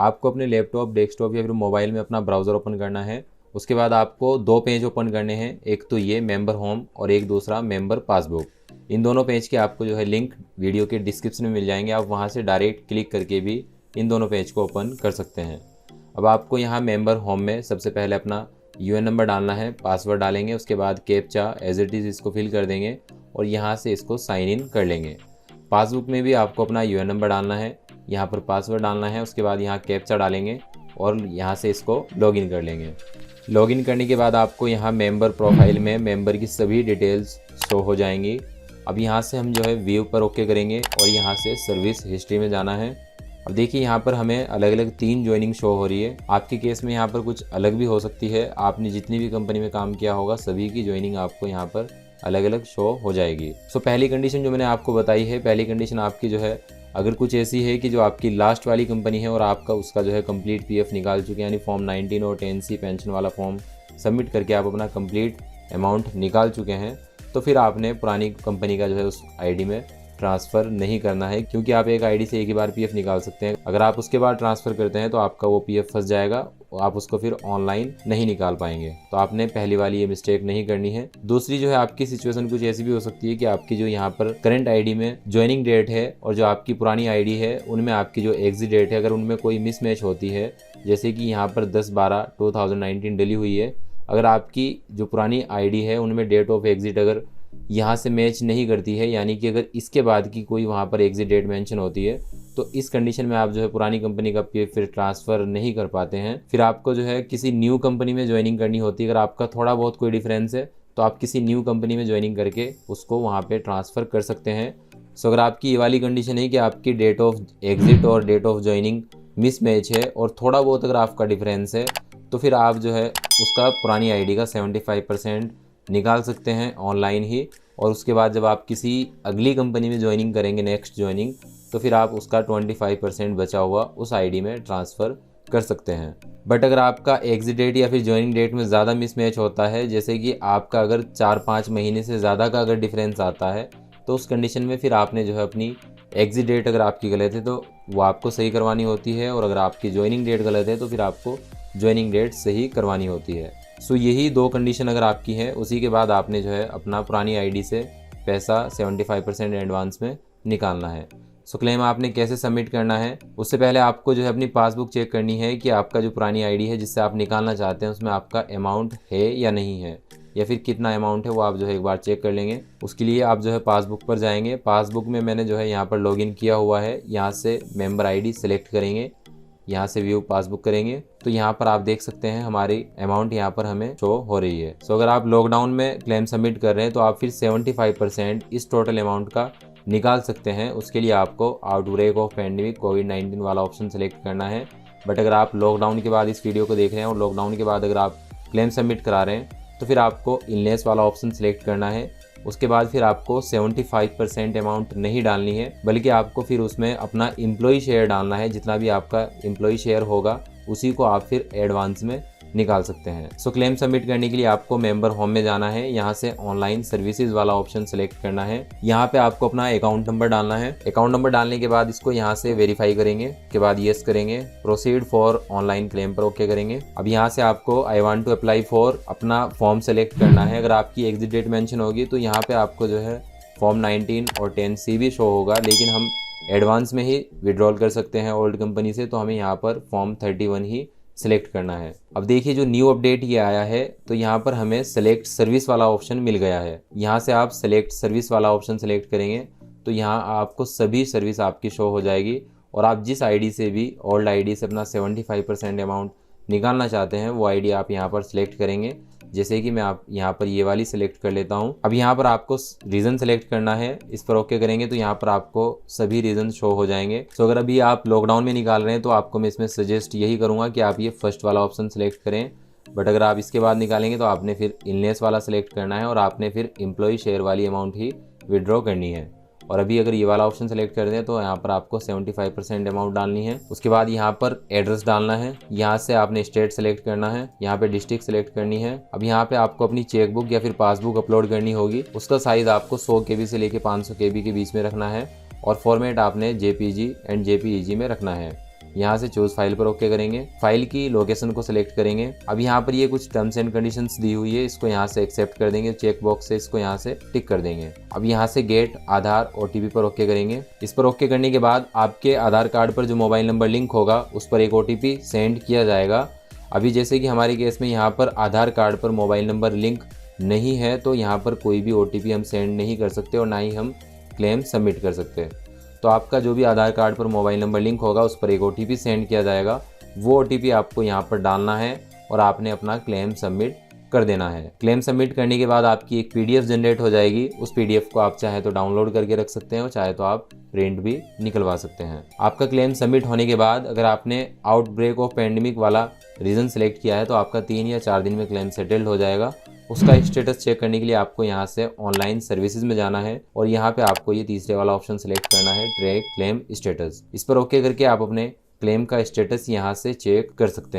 आपको अपने laptop, desktop या फिर मोबाइल में अपना ब्राउज़र ओपन करना है। उसके बाद आपको 2 पेज ओपन करने हैं, एक तो ये मेंबर होम और एक दूसरा मेंबर पासबुक। इन दोनों पेज के आपको जो है लिंक वीडियो के डिस्क्रिप्शन में मिल जाएंगे, आप वहाँ से डायरेक्ट क्लिक करके भी इन दोनों पेज को ओपन कर सकते हैं। अब आपको यहाँ मेंबर होम में सबसे पहले अपना यूएन नंबर डालना है, पासवर्ड डालेंगे, उसके बाद कैप्चा एज इट इज़ इसको फिल कर देंगे और यहाँ से इसको साइन इन कर लेंगे। पासबुक में भी आपको अपना यूएन नंबर डालना है, यहाँ पर पासवर्ड डालना है, उसके बाद यहाँ कैप्चा डालेंगे और यहाँ से इसको लॉगिन कर लेंगे। लॉगिन करने के बाद आपको यहाँ मेंबर प्रोफाइल में मेंबर की सभी डिटेल्स शो हो जाएंगी। अब यहाँ से हम जो है व्यू पर ओके करेंगे और यहाँ से सर्विस हिस्ट्री में जाना है। अब देखिए यहाँ पर हमें अलग अलग 3 ज्वाइनिंग शो हो रही है। आपके केस में यहाँ पर कुछ अलग भी हो सकती है, आपने जितनी भी कंपनी में काम किया होगा सभी की ज्वाइनिंग आपको यहाँ पर अलग अलग शो हो जाएगी। सो पहली कंडीशन जो मैंने आपको बताई है, पहली कंडीशन आपकी जो है अगर कुछ ऐसी है कि जो आपकी लास्ट वाली कंपनी है और आपका उसका जो है कंप्लीट पीएफ निकाल चुके हैं, यानी फॉर्म 19 और 10C पेंशन वाला फॉर्म सबमिट करके आप अपना कंप्लीट अमाउंट निकाल चुके हैं, तो फिर आपने पुरानी कंपनी का जो है उस आईडी में ट्रांसफ़र नहीं करना है, क्योंकि आप एक आईडी से एक ही बार पीएफ निकाल सकते हैं। अगर आप उसके बाद ट्रांसफ़र करते हैं तो आपका वो पीएफ फंस जाएगा और आप उसको फिर ऑनलाइन नहीं निकाल पाएंगे। तो आपने पहली वाली ये मिस्टेक नहीं करनी है। दूसरी जो है आपकी सिचुएशन कुछ ऐसी भी हो सकती है कि आपकी जो यहाँ पर करंट आईडी में ज्वाइनिंग डेट है और जो आपकी पुरानी आईडी है उनमें आपकी जो एग्जिट डेट है, अगर उनमें कोई मिसमैच होती है, जैसे कि यहाँ पर 10/12/2019 डली हुई है, अगर आपकी जो पुरानी आईडी है उनमें डेट ऑफ एग्जिट अगर यहाँ से मैच नहीं करती है, यानी कि अगर इसके बाद की कोई वहाँ पर एग्जिट डेट मेंशन होती है, तो इस कंडीशन में आप जो है पुरानी कंपनी का पीएफ फिर ट्रांसफ़र नहीं कर पाते हैं। फिर आपको जो है किसी न्यू कंपनी में ज्वाइनिंग करनी होती है। अगर आपका थोड़ा बहुत कोई डिफरेंस है तो आप किसी न्यू कंपनी में ज्वाइनिंग करके उसको वहाँ पे ट्रांसफ़र कर सकते हैं। सो अगर आपकी ये वाली कंडीशन है कि आपकी डेट ऑफ एग्जिट और डेट ऑफ ज्वाइनिंग मिसमैच है और थोड़ा बहुत अगर आपका डिफरेंस है, तो फिर आप जो है उसका पुरानी आईडी का 75% निकाल सकते हैं ऑनलाइन ही, और उसके बाद जब आप किसी अगली कंपनी में ज्वाइनिंग करेंगे, नेक्स्ट ज्वाइनिंग, तो फिर आप उसका 25% बचा हुआ उस आईडी में ट्रांसफ़र कर सकते हैं। बट अगर आपका एग्जिट डेट या फिर ज्वाइनिंग डेट में ज़्यादा मिसमैच होता है, जैसे कि आपका अगर 4-5 महीने से ज़्यादा का अगर डिफरेंस आता है, तो उस कंडीशन में फिर आपने जो है अपनी एग्जिट डेट अगर आपकी गलत है तो वो आपको सही करवानी होती है, और अगर आपकी ज्वाइनिंग डेट गलत है तो फिर आपको ज्वाइनिंग डेट सही करवानी होती है। सो यही 2 कंडीशन अगर आपकी है, उसी के बाद आपने जो है अपना पुरानी आईडी से पैसा 75% एडवांस में निकालना है। सो क्लेम आपने कैसे सबमिट करना है, उससे पहले आपको जो है अपनी पासबुक चेक करनी है कि आपका जो पुरानी आईडी है जिससे आप निकालना चाहते हैं उसमें आपका अमाउंट है या नहीं है, या फिर कितना अमाउंट है वो आप जो है एक बार चेक कर लेंगे। उसके लिए आप जो है पासबुक पर जाएंगे। पासबुक में मैंने जो है यहाँ पर लॉगिन किया हुआ है, यहाँ से मेंबर आईडी सेलेक्ट करेंगे, यहाँ से व्यू पासबुक करेंगे, तो यहाँ पर आप देख सकते हैं हमारी अमाउंट यहाँ पर हमें शो हो रही है। सो अगर आप लॉकडाउन में क्लेम सबमिट कर रहे हैं तो आप फिर 75% इस टोटल अमाउंट का निकाल सकते हैं। उसके लिए आपको आउटब्रेक ऑफ पैंडेमिक कोविड-19 वाला ऑप्शन सेलेक्ट करना है। बट अगर आप लॉकडाउन के बाद इस वीडियो को देख रहे हैं और लॉकडाउन के बाद अगर आप क्लेम सबमिट करा रहे हैं तो फिर आपको इलनेस वाला ऑप्शन सेलेक्ट करना है। उसके बाद फिर आपको 75% अमाउंट नहीं डालनी है, बल्कि आपको फिर उसमें अपना एम्प्लॉय शेयर डालना है। जितना भी आपका एम्प्लॉय शेयर होगा उसी को आप फिर एडवांस में निकाल सकते हैं। सो क्लेम सबमिट करने के लिए आपको मेंबर होम में जाना है, यहाँ से ऑनलाइन सर्विसेज वाला ऑप्शन सेलेक्ट करना है। यहाँ पे आपको अपना अकाउंट नंबर डालना है। अकाउंट नंबर डालने के बाद इसको यहाँ से वेरीफाई करेंगे, के बाद येस करेंगे, प्रोसीड फॉर ऑनलाइन क्लेम पर ओके करेंगे। अब यहाँ से आपको I want to apply for अपना फॉर्म सेलेक्ट करना है। अगर आपकी एग्जिट डेट मेंशन होगी तो यहाँ पे आपको जो है फॉर्म 19 और 10C भी शो होगा, लेकिन हम एडवांस में ही विड्रॉल कर सकते हैं ओल्ड कंपनी से, तो हमें यहाँ पर फॉर्म 31 ही सिलेक्ट करना है। अब देखिए जो न्यू अपडेट ये आया है तो यहाँ पर हमें सेलेक्ट सर्विस वाला ऑप्शन मिल गया है। यहाँ से आप सेलेक्ट सर्विस वाला ऑप्शन सेलेक्ट करेंगे तो यहाँ आपको सभी सर्विस आपकी शो हो जाएगी, और आप जिस आईडी से भी ओल्ड आईडी से अपना 75% अमाउंट निकालना चाहते हैं वो आईडी आप यहाँ पर सिलेक्ट करेंगे। जैसे कि मैं आप यहाँ पर ये वाली सिलेक्ट कर लेता हूँ। अब यहाँ पर आपको रीज़न सेलेक्ट करना है, इस पर ओके करेंगे तो यहाँ पर आपको सभी रीज़न शो हो जाएंगे। सो अगर अभी आप लॉकडाउन में निकाल रहे हैं तो आपको मैं इसमें सजेस्ट यही करूँगा कि आप ये फर्स्ट वाला ऑप्शन सेलेक्ट करें। बट अगर आप इसके बाद निकालेंगे तो आपने फिर इलनेस वाला सेलेक्ट करना है और आपने फिर एम्प्लॉय शेयर वाली अमाउंट ही विड्रॉ करनी है। और अभी अगर ये वाला ऑप्शन सेलेक्ट कर दें तो यहाँ पर आपको 75% अमाउंट डालनी है। उसके बाद यहाँ पर एड्रेस डालना है, यहाँ से आपने स्टेट सेलेक्ट करना है, यहाँ पे डिस्ट्रिक्ट सेलेक्ट करनी है। अब यहाँ पे आपको अपनी चेकबुक या फिर पासबुक अपलोड करनी होगी। उसका साइज़ आपको 100 KB से लेके 500 KB के बीच में रखना है, और फॉर्मेट आपने JPG एंड JPEG में रखना है। यहाँ से चूज फाइल पर ओके करेंगे। फाइल की लोकेशन को सिलेक्ट करेंगे। अब यहाँ पर ये कुछ टर्म्स एंड कंडीशंस दी हुई है, इसको यहाँ से एक्सेप्ट कर देंगे। चेक बॉक्स से इसको यहाँ से टिक कर देंगे। अब यहाँ से गेट आधार OTP पर ओके करेंगे। इस पर ओके करने के बाद आपके आधार कार्ड पर जो मोबाइल नंबर लिंक होगा उस पर एक OTP सेंड किया जाएगा। अभी जैसे कि हमारे केस में यहाँ पर आधार कार्ड पर मोबाइल नंबर लिंक नहीं है, तो यहाँ पर कोई भी OTP हम सेंड नहीं कर सकते और ना ही हम क्लेम सबमिट कर सकते। तो आपका जो भी आधार कार्ड पर मोबाइल नंबर लिंक होगा उस पर एक OTP सेंड किया जाएगा। वो OTP आपको यहाँ पर डालना है और आपने अपना क्लेम सबमिट कर देना है। क्लेम सबमिट करने के बाद आपकी एक PDF जनरेट हो जाएगी। उस PDF को आप चाहे तो डाउनलोड करके रख सकते हैं और चाहे तो आप प्रिंट भी निकलवा सकते हैं। आपका क्लेम सबमिट होने के बाद अगर आपने आउटब्रेक ऑफ पैंडेमिक वाला रीजन सेलेक्ट किया है तो आपका 3 या 4 दिन में क्लेम सेटल्ड हो जाएगा। उसका स्टेटस चेक करने के लिए आपको यहाँ से ऑनलाइन सर्विसेज में जाना है और यहाँ पे आपको ये तीसरे वाला ऑप्शन सेलेक्ट करना है, ट्रैक क्लेम स्टेटस। इस पर ओके करके आप अपने क्लेम का स्टेटस यहाँ से चेक कर सकते हैं।